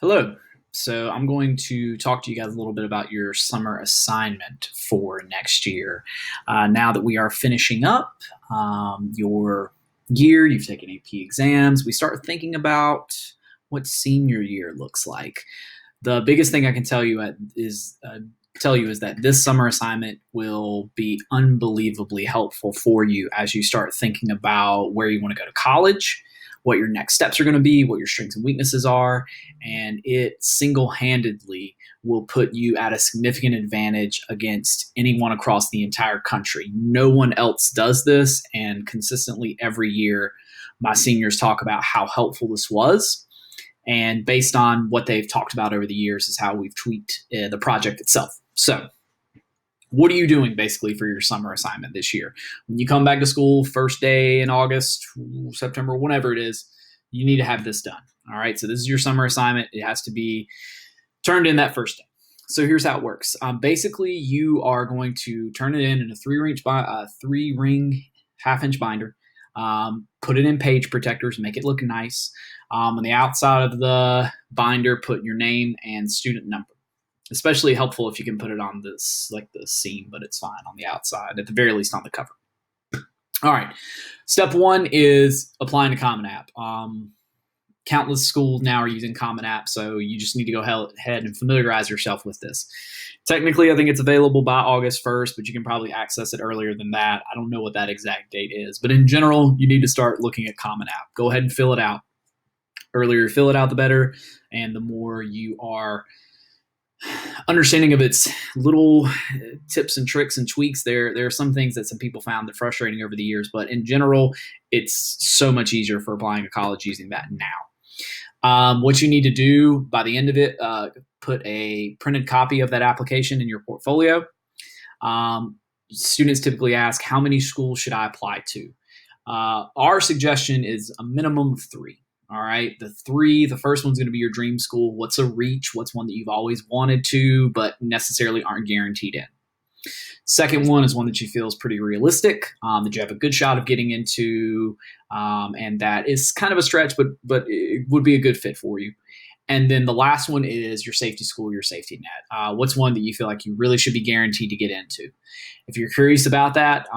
Hello. So I'm going to talk to you guys a little bit about your summer assignment for next year. Now that we are finishing up your year, you've taken AP exams, we start thinking about what senior year looks like. The biggest thing I can tell you is that this summer assignment will be unbelievably helpful for you as you start thinking about where you want to go to college, what your next steps are going to be, what your strengths and weaknesses are, and it single-handedly will put you at a significant advantage against anyone across the entire country. No one else does this, and consistently every year my seniors talk about how helpful this was, and based on what they've talked about over the years is how we've tweaked the project itself. So, what are you doing basically for your summer assignment this year? When you come back to school, first day in August, September, whenever it is, you need to have this done. All right. So, this is your summer assignment. It has to be turned in that first day. So, here's how it works. Basically, you are going to turn it in a three ring half-inch binder. Put it in page protectors, make it look nice. On the outside of the binder, put your name and student number. Especially helpful if you can put it on this, like the seam, but it's fine on the outside, at the very least on the cover. All right. Step one is applying to Common App. Countless schools now are using Common App, so you just need to go ahead and familiarize yourself with this. Technically, I think it's available by August 1st, but you can probably access it earlier than that. I don't know what that exact date is, but in general, you need to start looking at Common App. Go ahead and fill it out. Earlier you fill it out, the better, and the more you are understanding of its little tips and tricks and tweaks. There are some things that some people found that frustrating over the years, but in general, it's so much easier for applying to college using that now. What you need to do by the end of it, put a printed copy of that application in your portfolio. Students typically ask, how many schools should I apply to? Our suggestion is a minimum of 3. All right. The first one's going to be your dream school. What's a reach? What's one that you've always wanted to, but necessarily aren't guaranteed in? Second one is one that you feel is pretty realistic, that you have a good shot of getting into, and that is kind of a stretch, but it would be a good fit for you. And then the last one is your safety school, your safety net. What's one that you feel like you really should be guaranteed to get into? If you're curious about that,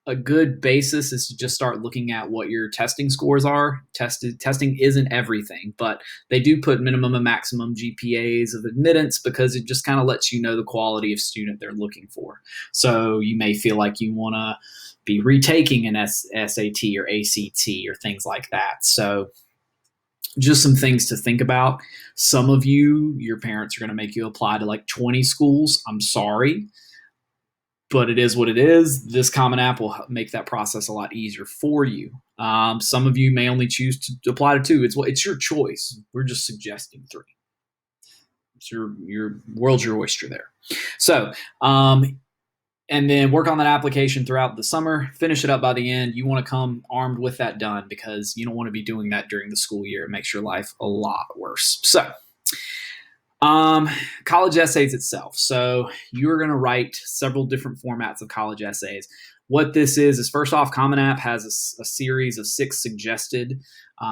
a good basis is to just start looking at what your testing scores are. Testing isn't everything, but they do put minimum and maximum GPAs of admittance because it just kind of lets you know the quality of student they're looking for. So you may feel like you want to be retaking an SAT or ACT or things like that. So just some things to think about. Some of you, your parents are going to make you apply to like 20 schools. I'm sorry, but it is what it is. This Common App will make that process a lot easier for you. Some of you may only choose to apply to 2. It's your choice. We're just suggesting 3. It's your world's your oyster there. So, and then work on that application throughout the summer. Finish it up by the end. You want to come armed with that done because you don't want to be doing that during the school year. It makes your life a lot worse. So, college essays itself. So you're going to write several different formats of college essays. What this is first off, Common App has a series of 6 suggested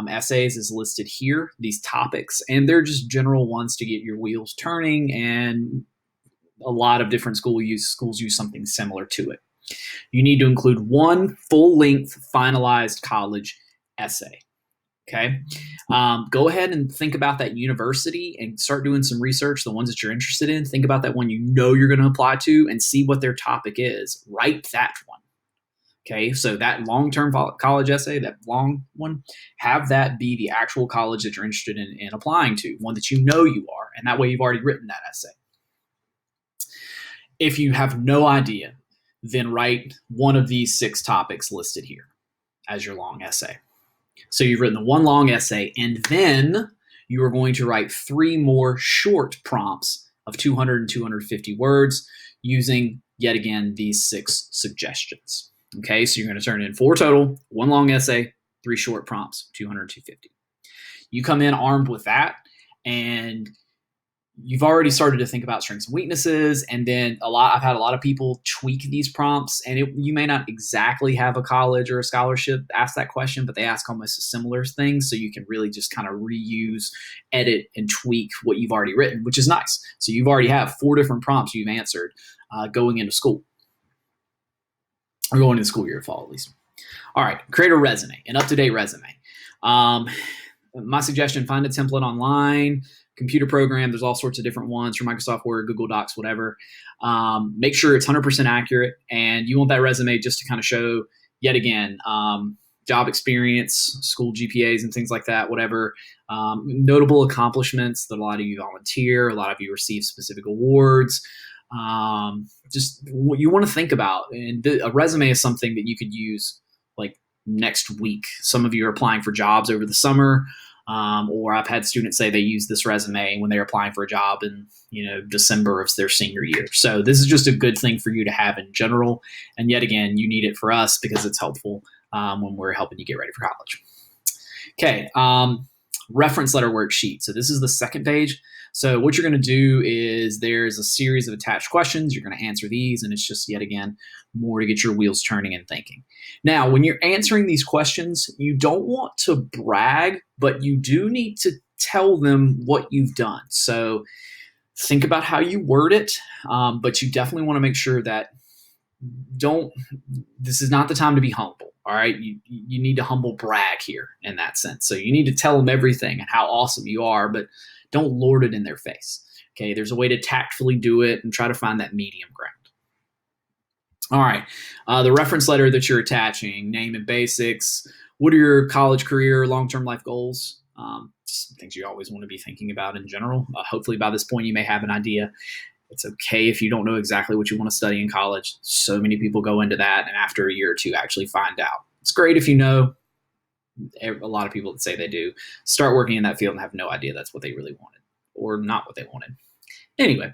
essays is listed here, these topics, and they're just general ones to get your wheels turning, and a lot of different schools use something similar to it. You need to include 1 full-length finalized college essay. Okay. Go ahead and think about that university and start doing some research, the ones that you're interested in. Think about that one you know you're going to apply to and see what their topic is. Write that one. Okay. So that long-term college essay, that long one, have that be the actual college that you're interested in applying to, one that you know you are. And that way you've already written that essay. If you have no idea, then write one of these 6 topics listed here as your long essay. So you've written the 1 long essay, and then you are going to write 3 more short prompts of 200 and 250 words using, yet again, these 6 suggestions. Okay, so you're going to turn in 4 total, 1 long essay, 3 short prompts, 200, 250. You come in armed with that, and you've already started to think about strengths and weaknesses. And then I've had a lot of people tweak these prompts, and you may not exactly have a college or a scholarship ask that question, but they ask almost a similar thing. So you can really just kind of reuse, edit, and tweak what you've already written, which is nice. So you've already have 4 different prompts you've answered going into school, or going into the school year fall at least. All right, create a resume, an up-to-date resume. My suggestion, find a template online, computer program. There's all sorts of different ones for Microsoft Word, Google Docs, whatever. Make sure it's 100% accurate, and you want that resume just to kind of show, yet again, job experience, school GPAs and things like that, whatever. Notable accomplishments that a lot of you volunteer, a lot of you receive specific awards. Just what you want to think about. And a resume is something that you could use like next week. Some of you are applying for jobs over the summer. Or I've had students say they use this resume when they're applying for a job in, December of their senior year. So this is just a good thing for you to have in general. And yet again, you need it for us because it's helpful when we're helping you get ready for college. Okay. Reference letter worksheet. So this is the second page. So what you're going to do is there's a series of attached questions. You're going to answer these, and it's just, yet again, more to get your wheels turning and thinking. Now, when you're answering these questions, you don't want to brag, but you do need to tell them what you've done. So think about how you word it, but you definitely want to make sure that this is not the time to be humble. All right. You need to humble brag here in that sense. So you need to tell them everything and how awesome you are, but don't lord it in their face. Okay. There's a way to tactfully do it and try to find that medium ground. All right. The reference letter that you're attaching, name and basics. What are your college, career, long-term life goals? Things you always want to be thinking about in general. Hopefully by this point, you may have an idea. It's okay if you don't know exactly what you want to study in college. So many people go into that, and after a year or two actually find out. It's great if you know. A lot of people that say they do start working in that field and have no idea that's what they really wanted or not what they wanted. Anyway,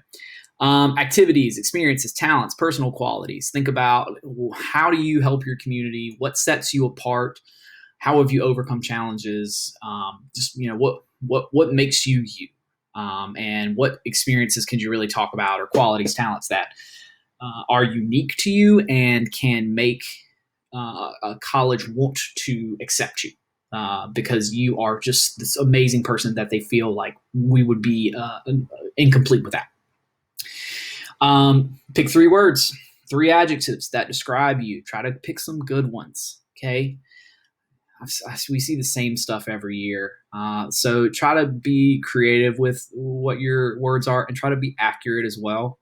activities, experiences, talents, personal qualities. Think about how do you help your community? What sets you apart? How have you overcome challenges? What makes you you? And what experiences can you really talk about, or qualities, talents that are unique to you and can make a college want to accept you because you are just this amazing person that they feel like we would be incomplete without. Pick 3 words, 3 adjectives that describe you. Try to pick some good ones, okay? We see the same stuff every year. So try to be creative with what your words are and try to be accurate as well.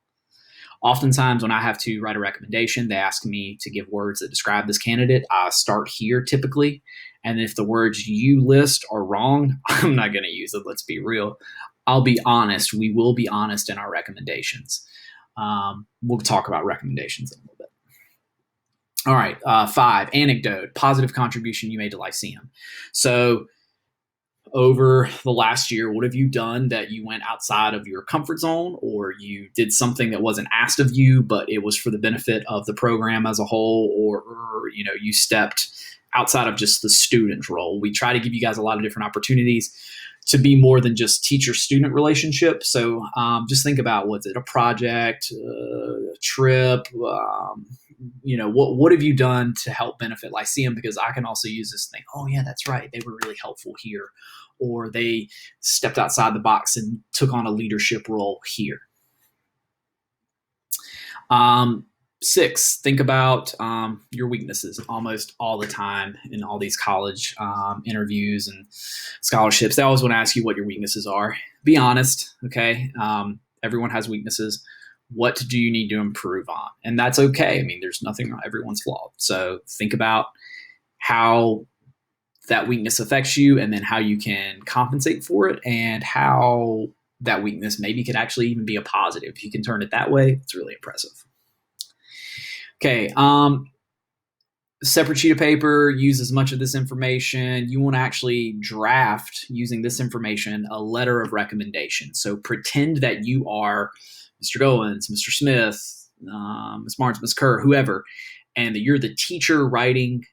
Oftentimes when I have to write a recommendation, they ask me to give words that describe this candidate. I start here typically. And if the words you list are wrong, I'm not going to use it. Let's be real. I'll be honest. We will be honest in our recommendations. We'll talk about recommendations in a little bit. All right. 5, anecdote, positive contribution you made to Lyceum. So over the last year, what have you done that you went outside of your comfort zone, or you did something that wasn't asked of you, but it was for the benefit of the program as a whole, or you stepped outside of just the student role? We try to give you guys a lot of different opportunities to be more than just teacher-student relationship. So just think about, was it a project, a trip, what have you done to help benefit Lyceum? Because I can also use this thing. Oh yeah, that's right. They were really helpful here, or they stepped outside the box and took on a leadership role here. 6, think about your weaknesses almost all the time in all these college interviews and scholarships. They always want to ask you what your weaknesses are. Be honest, okay? Everyone has weaknesses. What do you need to improve on? And that's okay. I mean, there's nothing wrong. Everyone's flawed. So think about how that weakness affects you and then how you can compensate for it and how that weakness maybe could actually even be a positive. If you can turn it that way, it's really impressive. Okay. Separate sheet of paper, use as much of this information. You want to actually draft, using this information, a letter of recommendation. So pretend that you are Mr. Goins, Mr. Smith, Ms. Barnes, Ms. Kerr, whoever, and that you're the teacher writing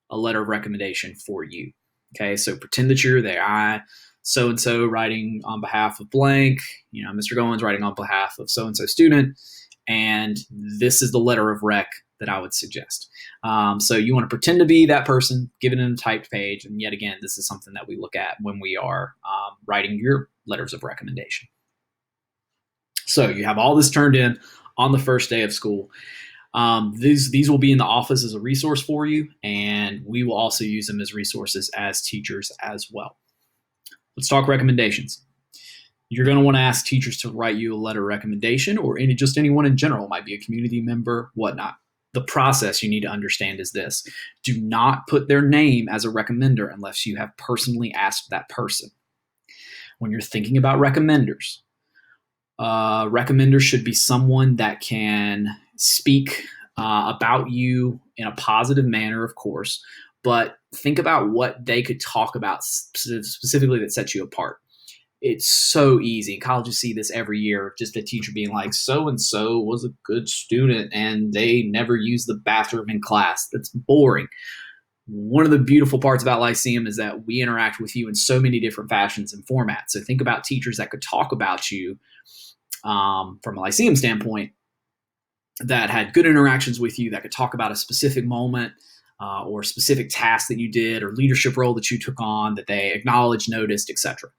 a letter of recommendation for you. Okay, so pretend that you're there. I so-and-so writing on behalf of blank, Mr. Goins writing on behalf of so-and-so student, and this is the letter of rec that I would suggest. So you want to pretend to be that person, give it in a typed page, and yet again, this is something that we look at when we are writing your letters of recommendation. So you have all this turned in on the first day of school. These will be in the office as a resource for you, and we will also use them as resources as teachers as well. Let's talk recommendations. You're going to want to ask teachers to write you a letter of recommendation, or just anyone in general. It might be a community member, whatnot. The process you need to understand is this. Do not put their name as a recommender unless you have personally asked that person. When you're thinking about recommenders, recommender should be someone that can speak about you in a positive manner, of course, but think about what they could talk about specifically that sets you apart. It's so easy. Colleges see this every year, just a teacher being like, so-and-so was a good student and they never used the bathroom in class. That's boring. One of the beautiful parts about Lyceum is that we interact with you in so many different fashions and formats. So think about teachers that could talk about you from a Lyceum standpoint, that had good interactions with you, that could talk about a specific moment or specific task that you did or leadership role that you took on that they acknowledged, noticed, etc.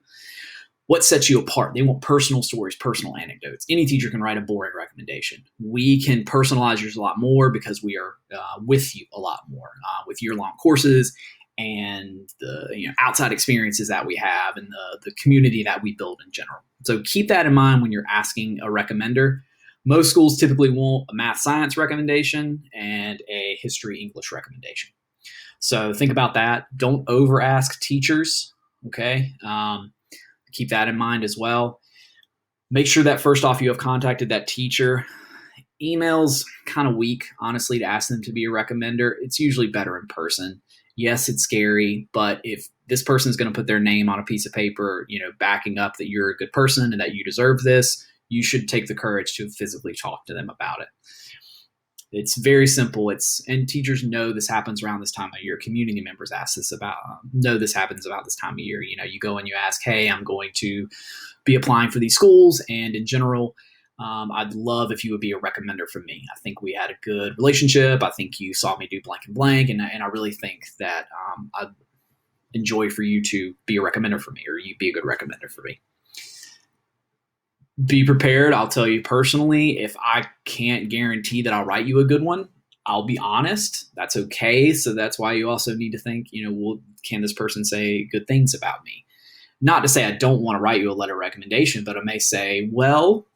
What sets you apart? They want personal stories, personal anecdotes. Any teacher can write a boring recommendation. We can personalize yours a lot more because we are with you a lot more with year-long courses and the outside experiences that we have and the community that we build in general. So keep that in mind when you're asking a recommender. Most schools typically want a math science recommendation and a history English recommendation. So think about that. Don't over ask teachers, okay? Keep that in mind as well. Make sure that first off you have contacted that teacher. Email's kind of weak, honestly, to ask them to be a recommender. It's usually better in person. Yes, it's scary, but if this person is going to put their name on a piece of paper, backing up that you're a good person and that you deserve this, you should take the courage to physically talk to them about it. It's very simple. And teachers know this happens around this time of year. Community members ask this know this happens about this time of year. You go and you ask, hey, I'm going to be applying for these schools. And in general, I'd love if you would be a recommender for me. I think we had a good relationship. I think you saw me do blank and blank. And I really think that I'd enjoy for you to be a recommender for me, or you be a good recommender for me. Be prepared. I'll tell you personally, if I can't guarantee that I'll write you a good one, I'll be honest. That's okay. So that's why you also need to think, can this person say good things about me? Not to say I don't want to write you a letter of recommendation, but I may say, well,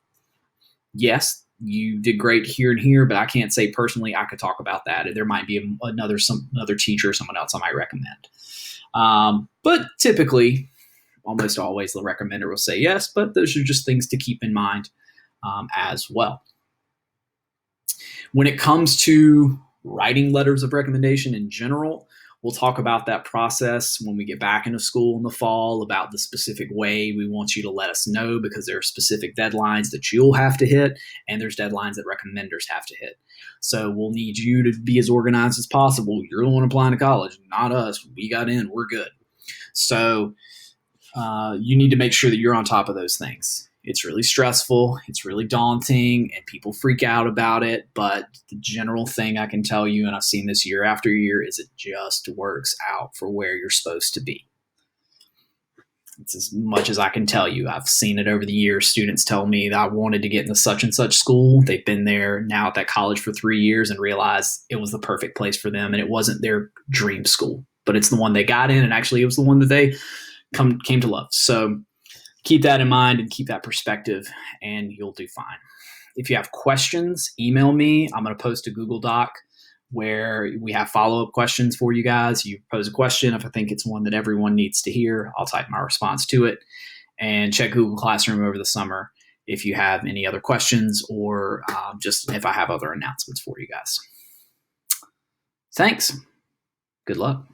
yes, you did great here and here, but I can't say personally I could talk about that. There might be another teacher or someone else I might recommend. But typically, almost always the recommender will say yes, but those are just things to keep in mind as well. When it comes to writing letters of recommendation in general, we'll talk about that process when we get back into school in the fall, about the specific way we want you to let us know, because there are specific deadlines that you'll have to hit, and there's deadlines that recommenders have to hit. So we'll need you to be as organized as possible. You're the one applying to college, not us. We got in, we're good. So you need to make sure that you're on top of those things. It's really stressful. It's really daunting, and people freak out about it. But the general thing I can tell you, and I've seen this year after year, is it just works out for where you're supposed to be. It's as much as I can tell you. I've seen it over the years. Students tell me that I wanted to get into such and such school. They've been there now at that college for 3 years and realized it was the perfect place for them. And it wasn't their dream school, but it's the one they got in. And actually, it was the one that they came to love. So keep that in mind and keep that perspective, and you'll do fine. If you have questions, email me. I'm going to post a Google Doc where we have follow-up questions for you guys. You pose a question. If I think it's one that everyone needs to hear, I'll type my response to it. And check Google Classroom over the summer if you have any other questions, or just if I have other announcements for you guys. Thanks. Good luck.